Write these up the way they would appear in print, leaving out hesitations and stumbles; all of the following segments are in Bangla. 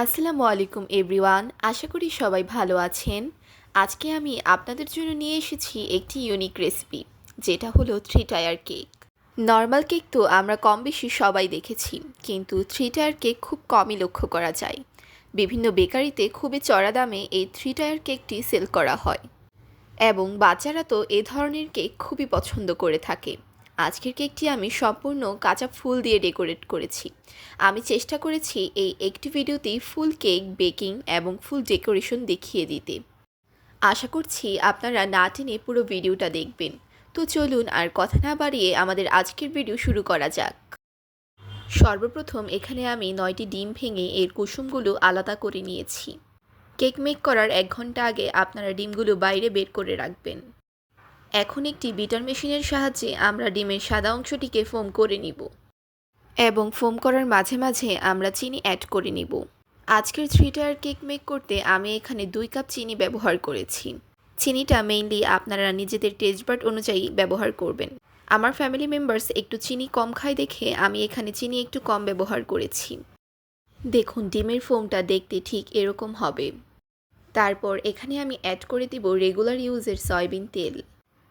আসসালামু আলাইকুম এভরিওয়ান, আশা করি সবাই ভালো আছেন। আজকে আমি আপনাদের জন্য নিয়ে এসেছি একটি ইউনিক রেসিপি, যেটা হলো three tyre cake. Normal cake তো আমরা কম বেশি সবাই দেখেছি, কিন্তু থ্রি টায়ার কেক খুব কমই লক্ষ্য করা যায়। বিভিন্ন বেকারিতে খুবই চড়া দামে এই থ্রি টায়ার কেকটি সেল করা হয়, এবং বাচ্চারা তো এ ধরনের কেক খুবই পছন্দ করে থাকে। আজকের কেকটি আমি সম্পূর্ণ কাঁচা ফুল দিয়ে ডেকোরেট করেছি। আমি চেষ্টা করেছি এই একটি ভিডিওতেই ফুল কেক বেকিং এবং ফুল ডেকোরেশন দেখিয়ে দিতে। আশা করছি আপনারা না টেনে পুরো ভিডিওটা দেখবেন। তো চলুন আর কথা না বাড়িয়ে আমাদের আজকের ভিডিও শুরু করা যাক। সর্বপ্রথম এখানে আমি 9টি ডিম ভেঙে এর কুসুমগুলো আলাদা করে নিয়েছি। কেক মেক করার 1 ঘন্টা আগে আপনারা ডিমগুলো বাইরে বের করে রাখবেন। এখন একটি বিটার মেশিনের সাহায্যে আমরা ডিমের সাদা অংশটিকে ফোম করে নিব, এবং ফোম করার মাঝে মাঝে আমরা চিনি অ্যাড করে নিব। আজকের থ্রি টায়ার কেক মেক করতে আমি এখানে 2 কাপ চিনি ব্যবহার করেছি। চিনিটা মেইনলি আপনারা নিজেদের টেস্ট বাড অনুযায়ী ব্যবহার করবেন। আমার ফ্যামিলি মেম্বার্স একটু চিনি কম খায় দেখে আমি এখানে চিনি একটু কম ব্যবহার করেছি। দেখুন, ডিমের ফোমটা দেখতে ঠিক এরকম হবে। তারপর এখানে আমি অ্যাড করে দিব রেগুলার ইউজের সয়াবিন তেল।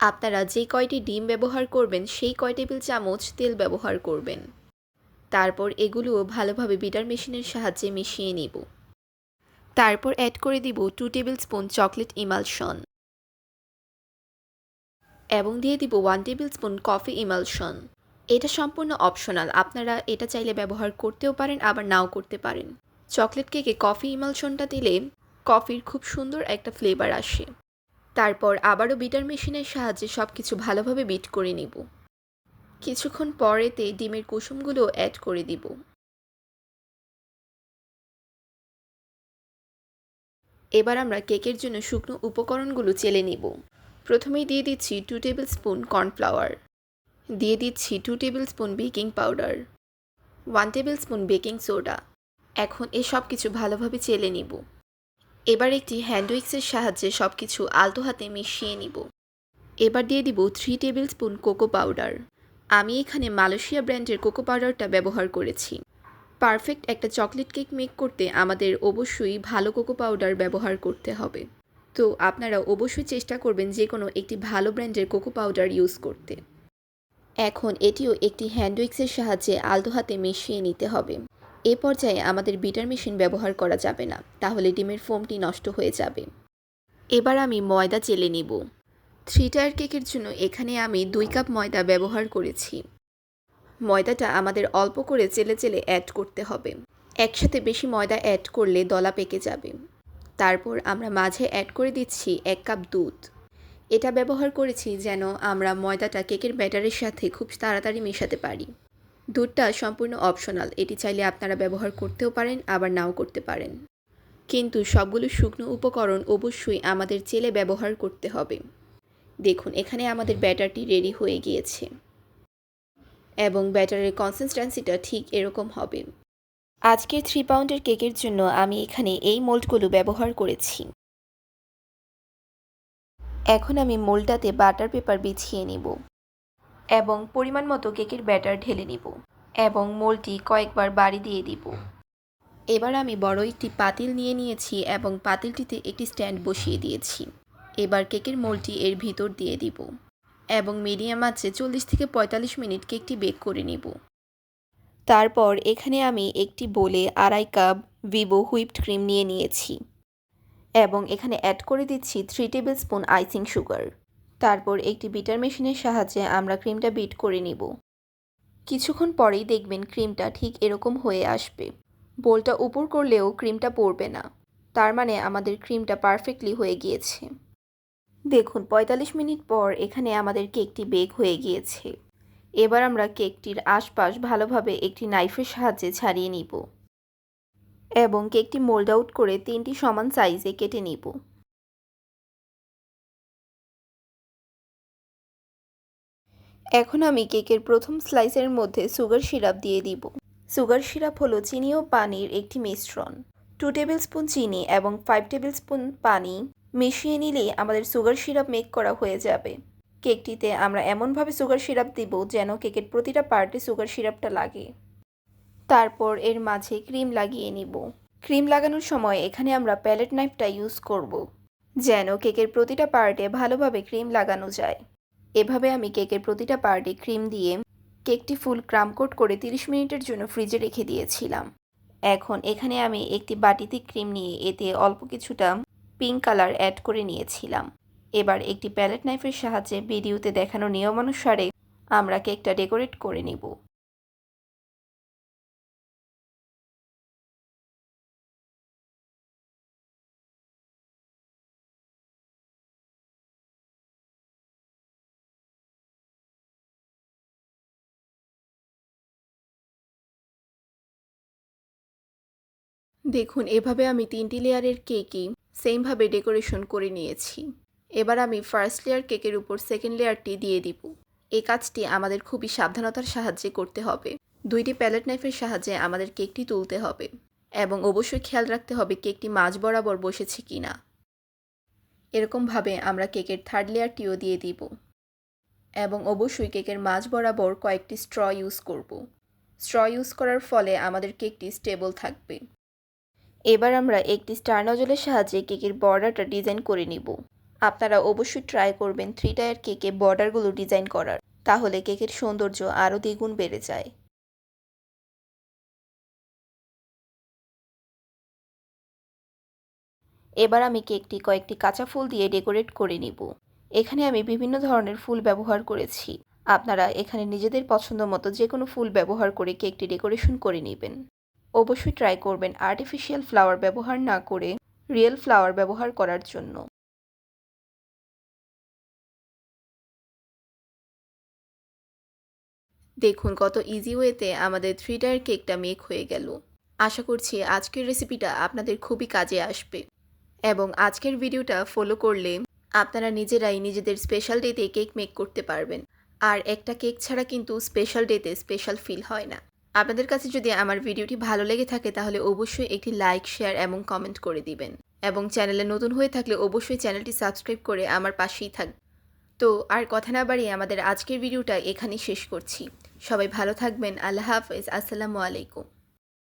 আপনারা যে কয়টি ডিম ব্যবহার করবেন সেই কয় টেবিল চামচ তেল ব্যবহার করবেন। তারপর এগুলোও ভালোভাবে বিটার মেশিনের সাহায্যে মিশিয়ে নিব। তারপর অ্যাড করে দিব 2 টেবিল স্পুন চকলেট ইমালশন, এবং দিয়ে দিব 1 টেবিল স্পুন কফি ইমালশন। এটা সম্পূর্ণ অপশনাল, আপনারা এটা চাইলে ব্যবহার করতেও পারেন আবার নাও করতে পারেন। চকলেট কেকে কফি ইমালশনটা দিলে কফির খুব সুন্দর একটা ফ্লেভার আসে। তারপর আবারও বিটার মেশিনের সাহায্যে সব কিছু ভালোভাবে বিট করে নিব। কিছুক্ষণ পরেতে ডিমের কুসুমগুলো অ্যাড করে দিব। এবার আমরা কেকের জন্য শুকনো উপকরণগুলো চেলে নিব। প্রথমেই দিয়ে দিচ্ছি 2 টেবিল স্পুন কর্নফ্লাওয়ার, দিয়ে দিচ্ছি 2 table spoon baking powder, 1 table spoon baking soda. এখন সব কিছু ভালোভাবে চেলে নিব। এবার একটি হ্যান্ড উইক্সের সাহায্যে সব কিছু আলতো হাতে মিশিয়ে নিব। এবার দিয়ে দিব 3 টেবিল স্পুন কোকো পাউডার। আমি এখানে মালয়েশিয়া ব্র্যান্ডের কোকো পাউডারটা ব্যবহার করেছি। পারফেক্ট একটা চকলেট কেক মেক করতে আমাদের অবশ্যই ভালো কোকো পাউডার ব্যবহার করতে হবে। তো আপনারা অবশ্যই চেষ্টা করবেন যে কোনো একটি ভালো ব্র্যান্ডের কোকো পাউডার ইউজ করতে। এখন এটিও একটি হ্যান্ড উইক্সের সাহায্যে আলতো হাতে মিশিয়ে নিতে হবে। এ পর্যায়ে আমাদের বিটার মেশিন ব্যবহার করা যাবে না, তাহলে ডিমের ফোমটি নষ্ট হয়ে যাবে। এবার আমি ময়দা চেলে নিব। থ্রি টায়ার কেকের জন্য এখানে আমি 2 কাপ ময়দা ব্যবহার করেছি। ময়দাটা আমাদের অল্প করে চেলে চেলে অ্যাড করতে হবে। একসাথে বেশি ময়দা অ্যাড করলে দলা পেকে যাবে। তারপর আমরা মাঝে অ্যাড করে দিচ্ছি 1 কাপ দুধ। এটা ব্যবহার করেছি যেন আমরা ময়দাটা কেকের ব্যাটারের সাথে খুব তাড়াতাড়ি মেশাতে পারি। দুধটা সম্পূর্ণ অপশনাল, এটি চাইলে আপনারা ব্যবহার করতেও পারেন আবার নাও করতে পারেন, কিন্তু সবগুলো শুকনো উপকরণ অবশ্যই আমাদের চেলে ব্যবহার করতে হবে। দেখুন, এখানে আমাদের ব্যাটারটি রেডি হয়ে গিয়েছে, এবং ব্যাটারের কনসিস্টেন্সিটা ঠিক এরকম হবে। আজকের 3 পাউন্ডের কেকের জন্য আমি এখানে এই মোল্ডগুলো ব্যবহার করেছি। এখন আমি মোল্ডটাতে বাটার পেপার বিছিয়ে নিব, এবং পরিমাণ মতো কেকের ব্যাটার ঢেলে নিব, এবং মোল্ডটি কয়েকবার বাড়ি দিয়ে দিব। এবার আমি বড় একটি পাতিল নিয়ে নিয়েছি এবং পাতিলটিতে একটি স্ট্যান্ড বসিয়ে দিয়েছি। এবার কেকের মোল্ডটি এর ভিতর দিয়ে দিব, এবং মিডিয়াম আঁচে 40 থেকে 45 মিনিট কেকটি বেক করে নিব। তারপর এখানে আমি একটি বোলে 2.5 কাপ ভিভো হুইপড ক্রিম নিয়ে নিয়েছি, এবং এখানে অ্যাড করে দিচ্ছি 3 টেবিল স্পুন আইসিং সুগার। তারপর একটি বিটার মেশিনের সাহায্যে আমরা ক্রিমটা বিট করে নিব। কিছুক্ষণ পরেই দেখবেন ক্রিমটা ঠিক এরকম হয়ে আসবে। বোলটা উপর করলেও ক্রিমটা পড়বে না, তার মানে আমাদের ক্রিমটা পারফেক্টলি হয়ে গিয়েছে। দেখুন, 45 মিনিট পর এখানে আমাদের কেকটি বেক হয়ে গিয়েছে। এবার আমরা কেকটির আশপাশ ভালোভাবে একটি নাইফের সাহায্যে ছাড়িয়ে নিব, এবং কেকটি মোল্ড আউট করে 3টি সমান সাইজে কেটে নিব। এখন আমি কেকের প্রথম স্লাইসের মধ্যে সুগার সিরাপ দিয়ে দিব। সুগার সিরাপ হলো চিনি ও পানির একটি মিশ্রণ। 2 টেবিল স্পুন চিনি এবং 5 টেবিল স্পুন পানি মিশিয়ে নিলেই আমাদের সুগার সিরাপ মেক করা হয়ে যাবে। কেকটিতে আমরা এমনভাবে সুগার সিরাপ দিব যেন কেকের প্রতিটা পার্টে সুগার সিরাপটা লাগে। তারপর এর মাঝে ক্রিম লাগিয়ে নিব। ক্রিম লাগানোর সময় এখানে আমরা প্যালেট নাইফটা ইউজ করব, যেন কেকের প্রতিটা পার্টে ভালোভাবে ক্রিম লাগানো যায়। এভাবে আমি কেকের প্রতিটা পার্টে ক্রিম দিয়ে কেকটি ফুল ক্রাম কোট করে 30 মিনিটের জন্য ফ্রিজে রেখে দিয়েছিলাম। এখন এখানে আমি একটি বাটিতে ক্রিম নিয়ে এতে অল্প কিছুটা পিঙ্ক কালার অ্যাড করে নিয়েছিলাম। এবার একটি প্যালেট নাইফের সাহায্যে ভিডিওতে দেখানো নিয়মানুসারে আমরা কেকটা ডেকোরেট করে নিব। দেখুন, এভাবে আমি 3টি লেয়ারের কেকই সেমভাবে ডেকোরেশন করে নিয়েছি। এবার আমি ফার্স্ট লেয়ার কেকের উপর সেকেন্ড লেয়ারটি দিয়ে দিব। এই কাজটি আমাদের খুবই সাবধানতার সাহায্যে করতে হবে। 2টি প্যালেট নাইফের সাহায্যে আমাদের কেকটি তুলতে হবে এবং অবশ্যই খেয়াল রাখতে হবে কেকটি মাঝ বরাবর বসেছে কিনা। এরকমভাবে আমরা কেকের থার্ড লেয়ারটিও দিয়ে দিব এবং অবশ্যই কেকের মাঝ বরাবর কয়েকটি স্ট্র ইউজ করব। স্ট্র ইউজ করার ফলে আমাদের কেকটি স্টেবল থাকবে। এবার আমরা একটি স্টার নজলের সাহায্যে কেকের বর্ডারটা ডিজাইন করে নিব। আপনারা অবশ্যই ট্রাই করবেন 3 টায়ার কেকে বর্ডারগুলো ডিজাইন করার, তাহলে কেকের সৌন্দর্য আরও দ্বিগুণ বেড়ে যায়। এবার আমি কেকটি কয়েকটি কাঁচা ফুল দিয়ে ডেকোরেট করে নিব। এখানে আমি বিভিন্ন ধরনের ফুল ব্যবহার করেছি। আপনারা এখানে নিজেদের পছন্দ মতো যে কোনো ফুল ব্যবহার করে কেকটি ডেকোরেশন করে নেবেন। অবশ্যই ট্রাই করবেন আর্টিফিশিয়াল ফ্লাওয়ার ব্যবহার না করে রিয়েল ফ্লাওয়ার ব্যবহার করার জন্য। দেখুন কত ইজি ওয়েতে আমাদের 3 টায়ার কেকটা মেক হয়ে গেল। আশা করছি আজকের রেসিপিটা আপনাদের খুবই কাজে আসবে এবং আজকের ভিডিওটা ফলো করলে আপনারা নিজেরাই নিজেদের স্পেশাল ডেতে কেক মেক করতে পারবেন। আর একটা কেক ছাড়া কিন্তু স্পেশাল ডেতে স্পেশাল ফিল হয় না। আপনাদের কাছে যদি আমার ভিডিওটি ভালো লেগে থাকে তাহলে অবশ্যই একটি লাইক, শেয়ার এবং কমেন্ট করে দিবেন এবং চ্যানেলে নতুন হয়ে থাকলে অবশ্যই চ্যানেলটি সাবস্ক্রাইব করে আমার পাশেই থাকবেন। তো আর কথা না বাড়িয়ে আমাদের আজকের ভিডিওটা এখানেই শেষ করছি। সবাই ভালো থাকবেন। আল্লাহ হাফেজ। আসসালামু আলাইকুম।